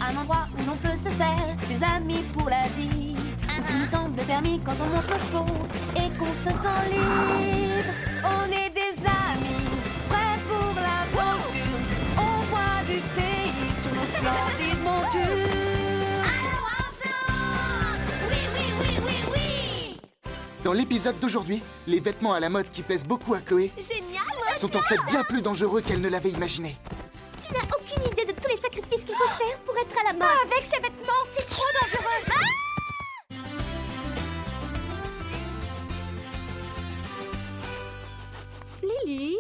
Un endroit où l'on peut se faire des amis pour la vie, où tout nous semble permis quand on monte nos chevaux et qu'on se sent libre. On est des amis, prêts pour l'aventure. On voit du pays sur nos splendides montures. Alors ensemble, oui, oui, oui, oui, oui. Dans l'épisode d'aujourd'hui, les vêtements à la mode qui plaisent beaucoup à Chloé Génial. sont en fait bien plus dangereux qu'elle ne l'avait imaginé. Tu n'as aucune idée de tous les sacrifices qu'il faut faire pour être à la mode. Avec ces vêtements, c'est trop dangereux. Lily,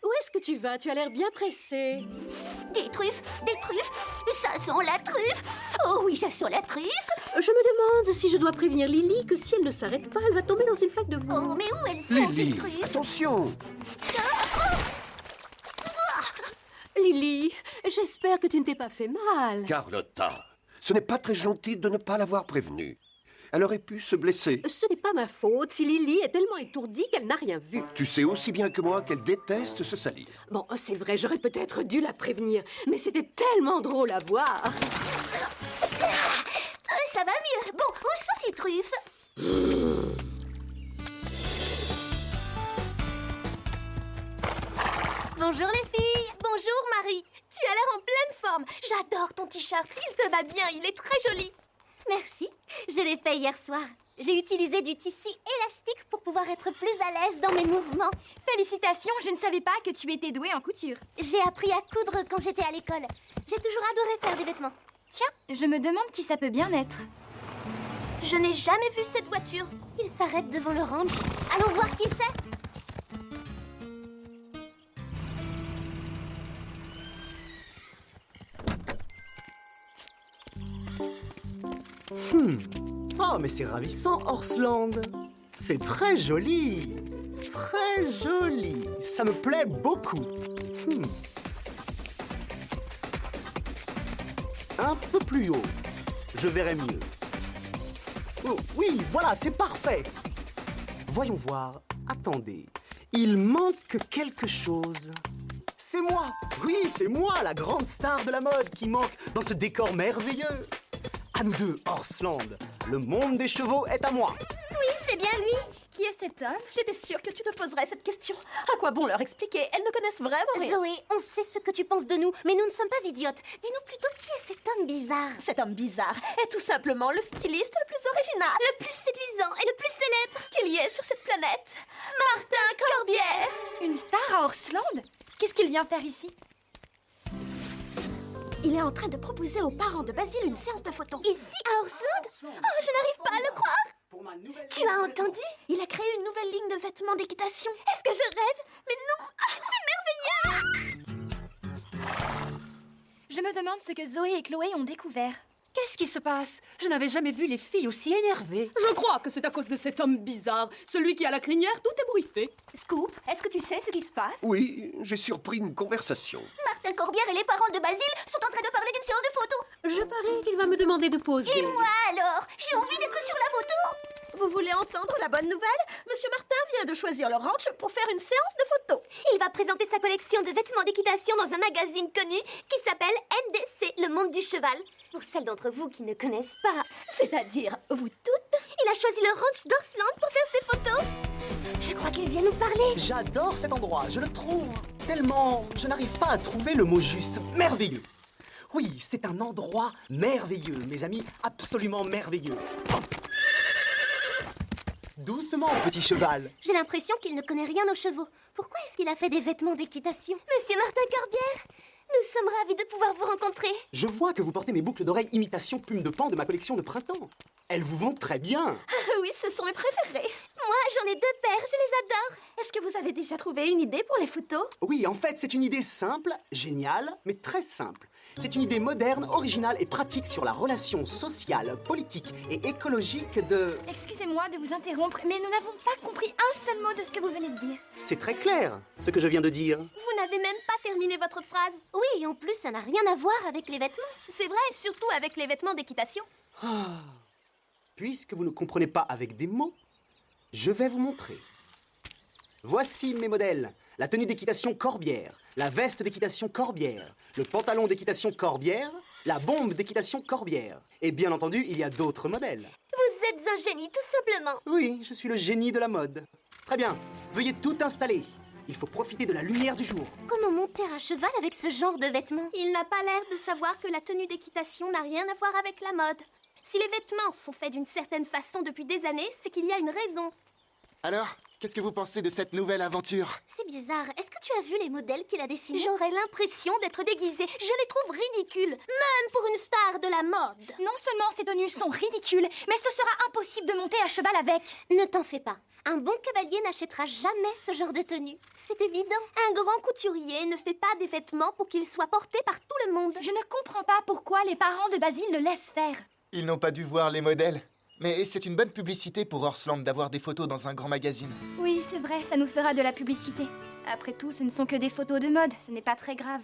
où est-ce que tu vas? Tu as l'air bien pressée. Des truffes, ça sent la truffe. Oh oui, ça sent la truffe. Je me demande si je dois prévenir Lily que si elle ne s'arrête pas, elle va tomber dans une flaque de boue. Oh, mais où elles sont, ces Lily, truffes? attention! Lily, j'espère que tu ne t'es pas fait mal. Carlotta, ce n'est pas très gentil de ne pas l'avoir prévenue. Elle aurait pu se blesser. Ce n'est pas ma faute si Lily est tellement étourdie qu'elle n'a rien vu. Tu sais aussi bien que moi qu'elle déteste se salir. Bon, c'est vrai, j'aurais peut-être dû la prévenir, mais c'était tellement drôle à voir. Ça va mieux. Bon, où sont ces truffes? Bonjour les filles. Bonjour Marie. Tu as l'air en pleine forme. J'adore ton t-shirt. Il te va bien, il est très joli. Merci. Je l'ai fait hier soir. J'ai utilisé du tissu élastique pour pouvoir être plus à l'aise dans mes mouvements. Félicitations, je ne savais pas que tu étais douée en couture. J'ai appris à coudre quand j'étais à l'école. J'ai toujours adoré faire des vêtements. Tiens, je me demande qui ça peut bien être. Je n'ai jamais vu cette voiture. Il s'arrête devant le ranch. Allons voir qui c'est. Oh, mais c'est ravissant, Horsland. C'est très joli. Très joli. Ça me plaît beaucoup. Un peu plus haut. Je verrai mieux. Oh, oui, voilà, c'est parfait. Voyons voir. Attendez. Il manque quelque chose. C'est moi. Oui, c'est moi, la grande star de la mode qui manque dans ce décor merveilleux. À nous deux, Horsland. Le monde des chevaux est à moi. Oui, c'est bien lui. Qui est cet homme? J'étais sûre que tu te poserais cette question. À quoi bon leur expliquer? Elles ne connaissent vraiment rien. Zoé, on sait ce que tu penses de nous, mais nous ne sommes pas idiotes. Dis-nous plutôt qui est cet homme bizarre. Cet homme bizarre est tout simplement le styliste le plus original Le plus séduisant et le plus célèbre. qu'il y ait sur cette planète. Martin Corbière. Une star à Horsland? Qu'est-ce qu'il vient faire ici? Il est en train de proposer aux parents de Basile une séance de photos. Ici, à Horsland? Oh, je n'arrive pas à le croire. Tu as entendu? Il a créé une nouvelle ligne de vêtements d'équitation. Est-ce que je rêve? Mais non, c'est merveilleux. Je me demande ce que Zoé et Chloé ont découvert. Qu'est-ce qui se passe? Je n'avais jamais vu les filles aussi énervées. Je crois que c'est à cause de cet homme bizarre, celui qui a la crinière tout ébouriffée. Scoop, est-ce que tu sais ce qui se passe? Oui, j'ai surpris une conversation. Martin Corbière et les parents de Basile sont en train de parler d'une séance de photos. Je parie qu'il va me demander de poser. Et moi alors? J'ai envie d'être sur la photo. Vous voulez entendre la bonne nouvelle? Monsieur Martin vient de choisir le ranch pour faire une séance de photos. Il va présenter sa collection de vêtements d'équitation dans un magazine connu qui s'appelle NDC, le monde du cheval. Pour celles d'entre vous qui ne connaissent pas, C'est-à-dire, vous toutes? il a choisi le ranch d'Horsland pour faire ses photos. Je crois qu'il vient nous parler. J'adore cet endroit, je le trouve tellement... Je n'arrive pas à trouver le mot juste. Merveilleux. Oui, c'est un endroit merveilleux, mes amis, absolument merveilleux. Oh. Doucement, petit cheval. J'ai l'impression qu'il ne connaît rien aux chevaux. Pourquoi est-ce qu'il a fait des vêtements d'équitation? Monsieur Martin Corbière, nous sommes ravis de pouvoir vous rencontrer. Je vois que vous portez mes boucles d'oreilles imitation plume de pan de ma collection de printemps. Elles vous vont très bien. Oui, ce sont mes préférés. Moi, j'en ai 2 paires, je les adore. Est-ce que vous avez déjà trouvé une idée pour les photos? Oui, en fait, c'est une idée simple, géniale, mais très simple. C'est une idée moderne, originale et pratique sur la relation sociale, politique et écologique de... Excusez-moi de vous interrompre, mais nous n'avons pas compris un seul mot de ce que vous venez de dire. C'est très clair, ce que je viens de dire. Vous n'avez même pas terminé votre phrase. Oui, et en plus, ça n'a rien à voir avec les vêtements. C'est vrai, surtout avec les vêtements d'équitation. Puisque vous ne comprenez pas avec des mots, je vais vous montrer. Voici mes modèles. La tenue d'équitation Corbière, la veste d'équitation Corbière, le pantalon d'équitation Corbière La bombe d'équitation Corbière. Et bien entendu, il y a d'autres modèles. Vous êtes un génie, tout simplement. Oui, je suis le génie de la mode. Très bien, veuillez tout installer. Il faut profiter de la lumière du jour. Comment monter à cheval avec ce genre de vêtements? Il n'a pas l'air de savoir que la tenue d'équitation n'a rien à voir avec la mode. Si les vêtements sont faits d'une certaine façon depuis des années, c'est qu'il y a une raison. Alors, qu'est-ce que vous pensez de cette nouvelle aventure? C'est bizarre. Est-ce que tu as vu les modèles qu'il a dessinés? J'aurais l'impression d'être déguisée. Je les trouve ridicules, même pour une star de la mode. Non seulement ces tenues sont ridicules, mais ce sera impossible de monter à cheval avec. Ne t'en fais pas. Un bon cavalier n'achètera jamais ce genre de tenue. C'est évident. Un grand couturier ne fait pas des vêtements pour qu'ils soient portés par tout le monde. Je ne comprends pas pourquoi les parents de Basile le laissent faire. Ils n'ont pas dû voir les modèles. Mais c'est une bonne publicité pour Horsland d'avoir des photos dans un grand magazine. Oui, c'est vrai, ça nous fera de la publicité. Après tout, ce ne sont que des photos de mode, ce n'est pas très grave.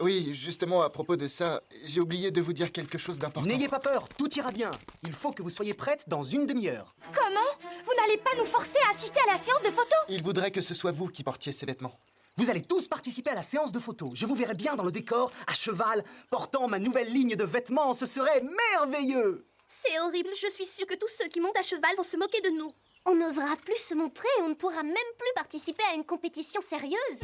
Oui, justement, à propos de ça, j'ai oublié de vous dire quelque chose d'important. N'ayez pas peur, tout ira bien. Il faut que vous soyez prête dans une demi-heure. Comment? Vous n'allez pas nous forcer à assister à la séance de photo? Il voudrait que ce soit vous qui portiez ces vêtements. Vous allez tous participer à la séance de photos. Je vous verrai bien dans le décor, à cheval, portant ma nouvelle ligne de vêtements. Ce serait merveilleux! C'est horrible, je suis sûre que tous ceux qui montent à cheval vont se moquer de nous. On n'osera plus se montrer et on ne pourra même plus participer à une compétition sérieuse.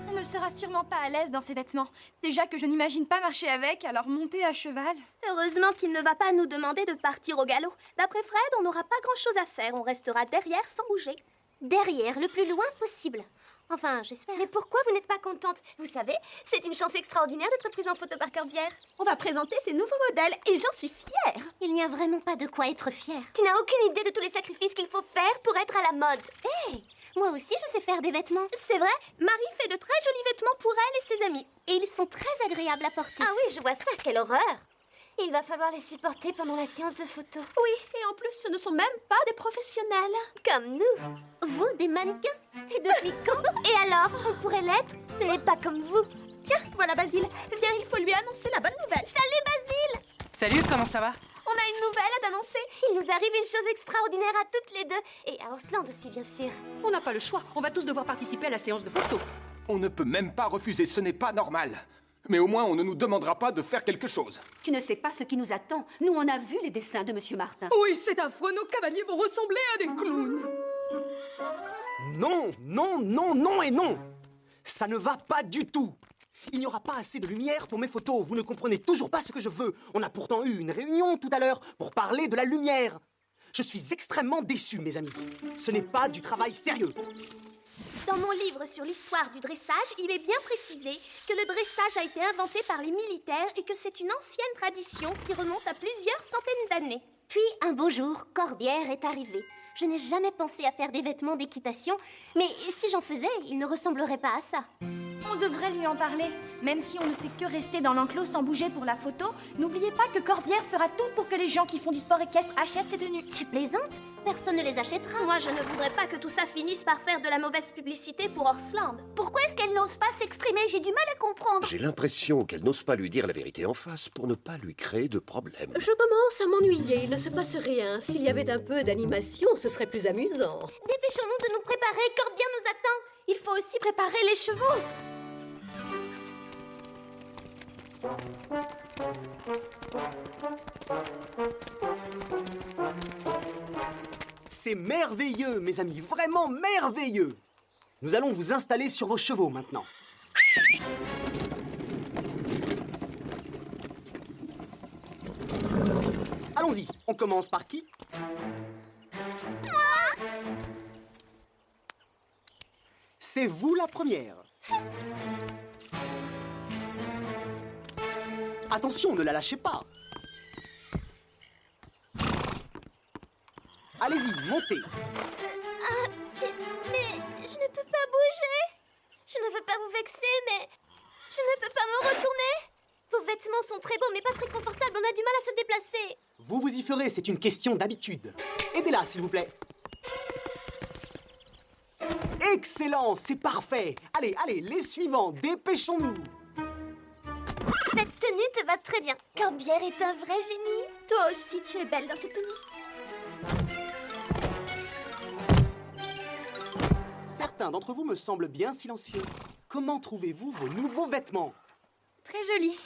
On ne sera sûrement pas à l'aise dans ces vêtements. Déjà que je n'imagine pas marcher avec, alors monter à cheval... Heureusement qu'il ne va pas nous demander de partir au galop. D'après Fred, on n'aura pas grand-chose à faire, on restera derrière sans bouger. Derrière, le plus loin possible. Enfin, j'espère. Mais pourquoi vous n'êtes pas contente? Vous savez, c'est une chance extraordinaire d'être prise en photo par Corbière. On va présenter ces nouveaux modèles et j'en suis fière. Il n'y a vraiment pas de quoi être fière. Tu n'as aucune idée de tous les sacrifices qu'il faut faire pour être à la mode. Hé, moi aussi je sais faire des vêtements. C'est vrai, Marie fait de très jolis vêtements pour elle et ses amis. Et ils sont très agréables à porter. Ah oui, je vois ça, quelle horreur. Il va falloir les supporter pendant la séance de photo. Oui, et en plus, ce ne sont même pas des professionnels. Comme nous. Vous, des mannequins? Et depuis quand? Et alors, on pourrait l'être? Ce n'est pas comme vous. Tiens, voilà Basile. Viens, il faut lui annoncer la bonne nouvelle. Salut Basile! Salut, comment ça va? On a une nouvelle à t'annoncer. Il nous arrive une chose extraordinaire à toutes les deux. Et à Horsland aussi, bien sûr. On n'a pas le choix, on va tous devoir participer à la séance de photo. On ne peut même pas refuser, ce n'est pas normal. Mais au moins, on ne nous demandera pas de faire quelque chose. Tu ne sais pas ce qui nous attend. Nous, on a vu les dessins de Monsieur Martin. Oui, c'est affreux, nos cavaliers vont ressembler à des clowns. Non, non, non, non et non! Ça ne va pas du tout! Il n'y aura pas assez de lumière pour mes photos. Vous ne comprenez toujours pas ce que je veux. On a pourtant eu une réunion tout à l'heure pour parler de la lumière. Je suis extrêmement déçu, mes amis. Ce n'est pas du travail sérieux. Dans mon livre sur l'histoire du dressage, il est bien précisé que le dressage a été inventé par les militaires et que c'est une ancienne tradition qui remonte à plusieurs centaines d'années. Puis, un beau jour, Corbière est arrivé. Je n'ai jamais pensé à faire des vêtements d'équitation, mais si j'en faisais, ils ne ressembleraient pas à ça. On devrait lui en parler. Même si on ne fait que rester dans l'enclos sans bouger pour la photo, n'oubliez pas que Corbière fera tout pour que les gens qui font du sport équestre achètent ces tenues. Tu plaisantes? Personne ne les achètera. Moi, je ne voudrais pas que tout ça finisse par faire de la mauvaise publicité pour Horsland. Pourquoi est-ce qu'elle n'ose pas s'exprimer? J'ai du mal à comprendre. J'ai l'impression qu'elle n'ose pas lui dire la vérité en face pour ne pas lui créer de problème. Je commence à m'ennuyer, il ne se passe rien. S'il y avait un peu d'animation, ce serait plus amusant. Dépêchons-nous de nous préparer, Corbière nous attend. Il faut aussi préparer les chevaux. C'est merveilleux, mes amis, vraiment merveilleux. Nous allons vous installer sur vos chevaux maintenant. Allons-y, on commence par qui? C'est vous la première. Attention, ne la lâchez pas. Allez-y, montez. Mais je ne peux pas bouger. Je ne veux pas vous vexer, mais je ne peux pas me retourner. Vos vêtements sont très beaux, mais pas très confortables. On a du mal à se déplacer. Vous vous y ferez, c'est une question d'habitude. Aidez-la, s'il vous plaît. Excellent, c'est parfait. Allez, allez, les suivants, dépêchons-nous. Cette tenue te va très bien. Corbière est un vrai génie. Toi aussi, tu es belle dans cette tenue. Certains d'entre vous me semblent bien silencieux. comment trouvez-vous vos nouveaux vêtements? Très joli.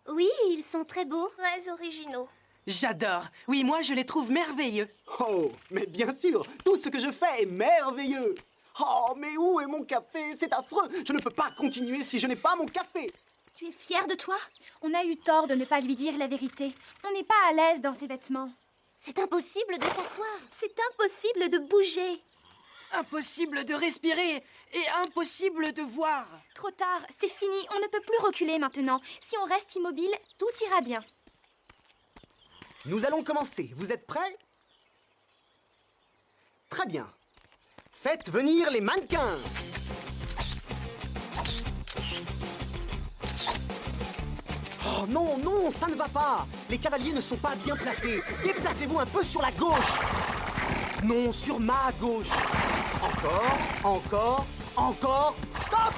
Oui, ils sont très beaux. Très originaux. J'adore. Oui, moi, je les trouve merveilleux. Oh, mais bien sûr, tout ce que je fais est merveilleux. Oh, mais où est mon café? C'est affreux. Je ne peux pas continuer si je n'ai pas mon café. Tu es fière de toi? On a eu tort de ne pas lui dire la vérité. On n'est pas à l'aise dans ses vêtements. C'est impossible de s'asseoir. C'est impossible de bouger. Impossible de respirer et impossible de voir. Trop tard, c'est fini. On ne peut plus reculer maintenant. Si on reste immobile, tout ira bien. Nous allons commencer. Vous êtes prêts? Très bien. Faites venir les mannequins. Oh non, non, ça ne va pas. Les cavaliers ne sont pas bien placés. Déplacez-vous un peu sur la gauche. Non, sur ma gauche. Encore. Stop!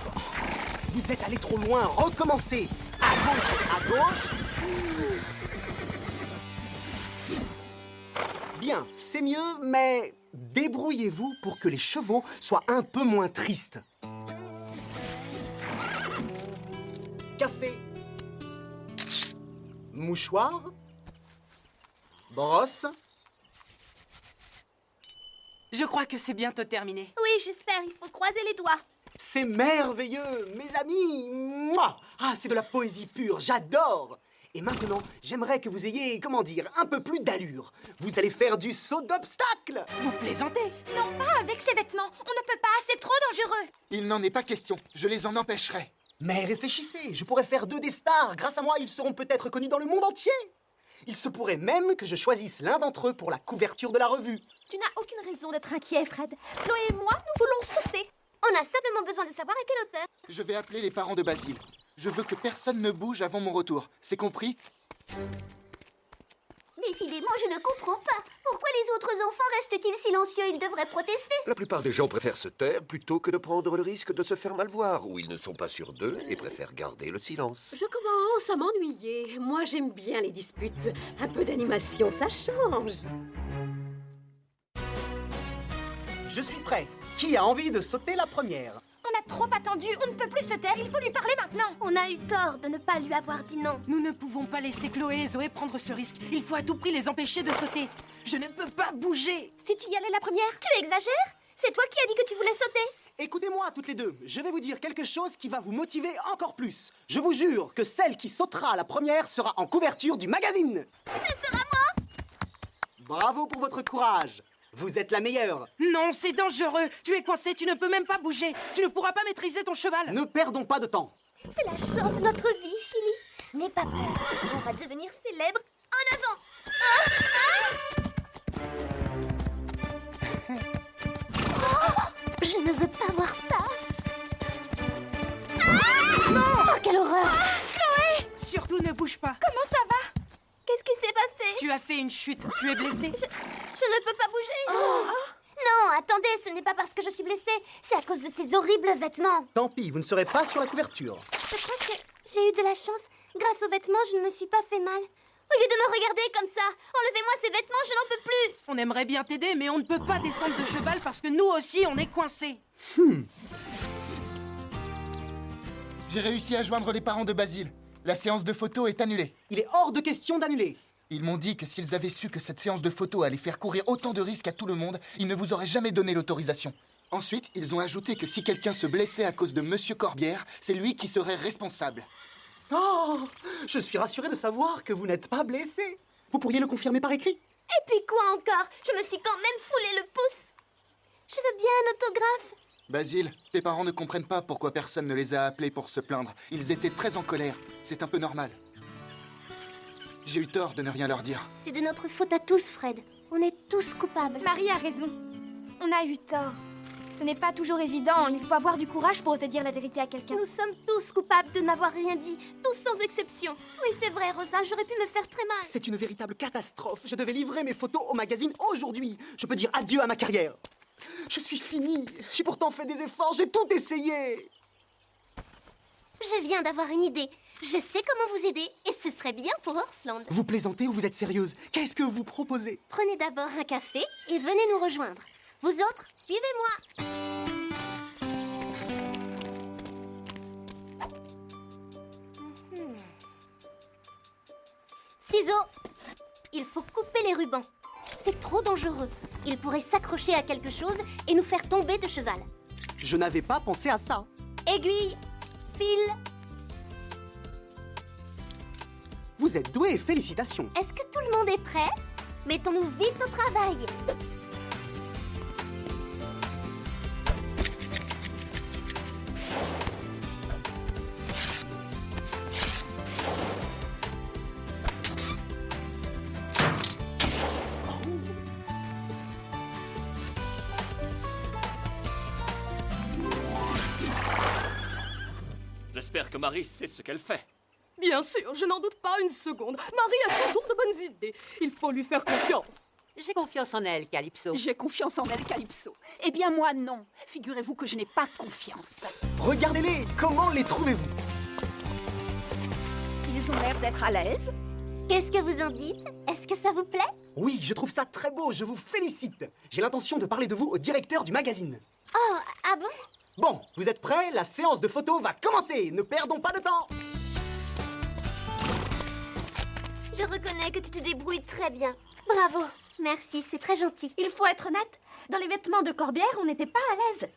Vous êtes allé trop loin. Recommencez. À gauche. Bien, c'est mieux, mais débrouillez-vous pour que les chevaux soient un peu moins tristes. Café. Mouchoir. Brosse. Je crois que c'est bientôt terminé. Oui, j'espère. Il faut croiser les doigts. C'est merveilleux, mes amis. Mouah! Ah, c'est de la poésie pure, j'adore. Et maintenant, j'aimerais que vous ayez, comment dire, un peu plus d'allure. Vous allez faire du saut d'obstacle. Vous plaisantez? Non, pas avec ces vêtements. On ne peut pas, c'est trop dangereux. Il n'en est pas question. Je les en empêcherai. Mais réfléchissez, je pourrais faire d'eux des stars. Grâce à moi, ils seront peut-être connus dans le monde entier. Il se pourrait même que je choisisse l'un d'entre eux pour la couverture de la revue. Tu n'as aucune raison d'être inquiet, Fred. Chloé et moi, nous voulons sauter. On a simplement besoin de savoir à quelle hauteur. Je vais appeler les parents de Basile. Je veux que personne ne bouge avant mon retour. C'est compris? Décidément, je ne comprends pas. Pourquoi les autres enfants restent-ils silencieux? Ils devraient protester. La plupart des gens préfèrent se taire plutôt que de prendre le risque de se faire mal voir, ou ils ne sont pas sûrs d'eux et préfèrent garder le silence. Je commence à m'ennuyer. Moi, j'aime bien les disputes. Un peu d'animation, ça change. Je suis prêt. Qui a envie de sauter la première? On a trop attendu. On ne peut plus se taire. Il faut lui parler maintenant. On a eu tort de ne pas lui avoir dit non. Nous ne pouvons pas laisser Chloé et Zoé prendre ce risque. Il faut à tout prix les empêcher de sauter. Je ne peux pas bouger. Si tu y allais la première? Tu exagères? C'est toi qui as dit que tu voulais sauter. Écoutez-moi toutes les deux, je vais vous dire quelque chose qui va vous motiver encore plus. Je vous jure que celle qui sautera la première sera en couverture du magazine. Ce sera moi. Bravo pour votre courage. Vous êtes la meilleure. Non, c'est dangereux. Tu es coincé, tu ne peux même pas bouger. Tu ne pourras pas maîtriser ton cheval. Ne perdons pas de temps. C'est la chance de notre vie, Chili. N'aie pas peur. On va devenir célèbre. En avant. Oh, je ne veux pas voir ça. Non! Oh, quelle horreur. Chloé! Surtout ne bouge pas. Comment ça va? Qu'est-ce qui s'est passé? Tu as fait une chute. Tu es blessée. Je ne peux pas bouger. Non, attendez, ce n'est pas parce que je suis blessée. C'est à cause de ces horribles vêtements. Tant pis, vous ne serez pas sur la couverture. Je crois que j'ai eu de la chance. Grâce aux vêtements, je ne me suis pas fait mal. Au lieu de me regarder comme ça, enlevez-moi ces vêtements, je n'en peux plus. On aimerait bien t'aider, mais on ne peut pas descendre de cheval parce que nous aussi, on est coincés. J'ai réussi à joindre les parents de Basile. La séance de photo est annulée. Il est hors de question d'annuler. Ils m'ont dit que s'ils avaient su que cette séance de photo allait faire courir autant de risques à tout le monde, ils ne vous auraient jamais donné l'autorisation. Ensuite, ils ont ajouté que si quelqu'un se blessait à cause de Monsieur Corbière, c'est lui qui serait responsable. Oh, je suis rassuré de savoir que vous n'êtes pas blessé. Vous pourriez le confirmer par écrit? Et puis quoi encore? Je me suis quand même foulé le pouce. Je veux bien un autographe. Basile, tes parents ne comprennent pas pourquoi personne ne les a appelés pour se plaindre. Ils étaient très en colère. C'est un peu normal. J'ai eu tort de ne rien leur dire. C'est de notre faute à tous, Fred. On est tous coupables. Marie a raison. On a eu tort. Ce n'est pas toujours évident. Il faut avoir du courage pour oser dire la vérité à quelqu'un. Nous sommes tous coupables de n'avoir rien dit. Tous sans exception. Oui, c'est vrai, Rosa. J'aurais pu me faire très mal. C'est une véritable catastrophe. Je devais livrer mes photos au magazine aujourd'hui. Je peux dire adieu à ma carrière. Je suis fini. J'ai pourtant fait des efforts. J'ai tout essayé. Je viens d'avoir une idée. Je sais comment vous aider et ce serait bien pour Horsland. Vous plaisantez ou vous êtes sérieuse? Qu'est-ce que vous proposez? Prenez d'abord un café et venez nous rejoindre. Vous autres, suivez-moi. Ciseaux! Il faut couper les rubans. C'est trop dangereux. Il pourrait s'accrocher à quelque chose et nous faire tomber de cheval. Je n'avais pas pensé à ça. Aiguille, fil. Vous êtes doué, félicitations. Est-ce que tout le monde est prêt? Mettons-nous vite au travail. J'espère que Marie sait ce qu'elle fait. Bien sûr, je n'en doute pas une seconde. Marie a toujours de bonnes idées. Il faut lui faire confiance. J'ai confiance en elle, Calypso. J'ai confiance en elle, Calypso. Eh bien, moi, non. Figurez-vous que je n'ai pas confiance. Regardez-les, comment les trouvez-vous? Ils ont l'air d'être à l'aise. Qu'est-ce que vous en dites? Est-ce que ça vous plaît? Oui, je trouve ça très beau, je vous félicite. J'ai l'intention de parler de vous au directeur du magazine. Oh, ah bon? Bon, vous êtes prêts? La séance de photos va commencer. Ne perdons pas de temps. Je reconnais que tu te débrouilles très bien. Bravo. Merci, c'est très gentil. Il faut être honnête. Dans les vêtements de Corbière, on n'était pas à l'aise.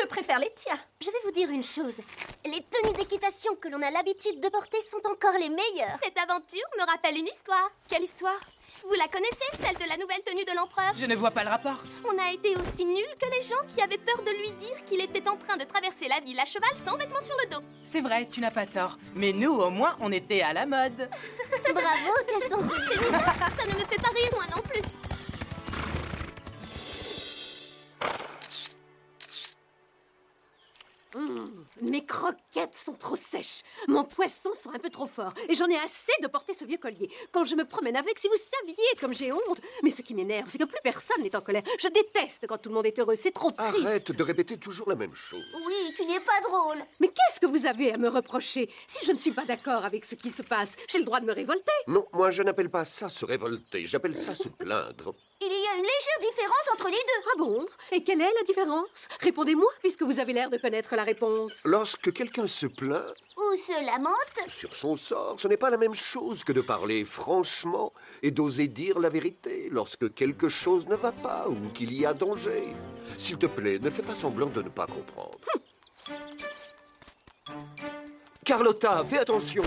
Je préfère les tiens. Je vais vous dire une chose. Les tenues d'équitation que l'on a l'habitude de porter sont encore les meilleures. Cette aventure me rappelle une histoire. Quelle histoire? Vous la connaissez, celle de la nouvelle tenue de l'empereur? Je ne vois pas le rapport. On a été aussi nuls que les gens qui avaient peur de lui dire qu'il était en train de traverser la ville à cheval sans vêtements sur le dos. C'est vrai, tu n'as pas tort. Mais nous, au moins, on était à la mode. Bravo, quel sens de cynisme. Ça ne me fait pas rire, moi non plus. Mes croquettes sont trop sèches. Mon poisson sent un peu trop fort. Et j'en ai assez de porter ce vieux collier. Quand je me promène avec, si vous saviez comme j'ai honte. Mais ce qui m'énerve, c'est que plus personne n'est en colère. Je déteste quand tout le monde est heureux. C'est trop triste. Arrête de répéter toujours la même chose. Oui, tu n'es pas drôle. Mais qu'est-ce que vous avez à me reprocher? Si je ne suis pas d'accord avec ce qui se passe, j'ai le droit de me révolter. Non, moi je n'appelle pas ça se révolter, j'appelle ça se plaindre. Il y a une légère différence entre les deux. Ah bon? Et quelle est la différence? Répondez-moi, puisque vous avez l'air de connaître la réponse. Lorsque quelqu'un se plaint Ou se lamente. sur son sort, ce n'est pas la même chose que de parler franchement et d'oser dire la vérité lorsque quelque chose ne va pas ou qu'il y a danger. S'il te plaît, ne fais pas semblant de ne pas comprendre. Carlotta, fais attention.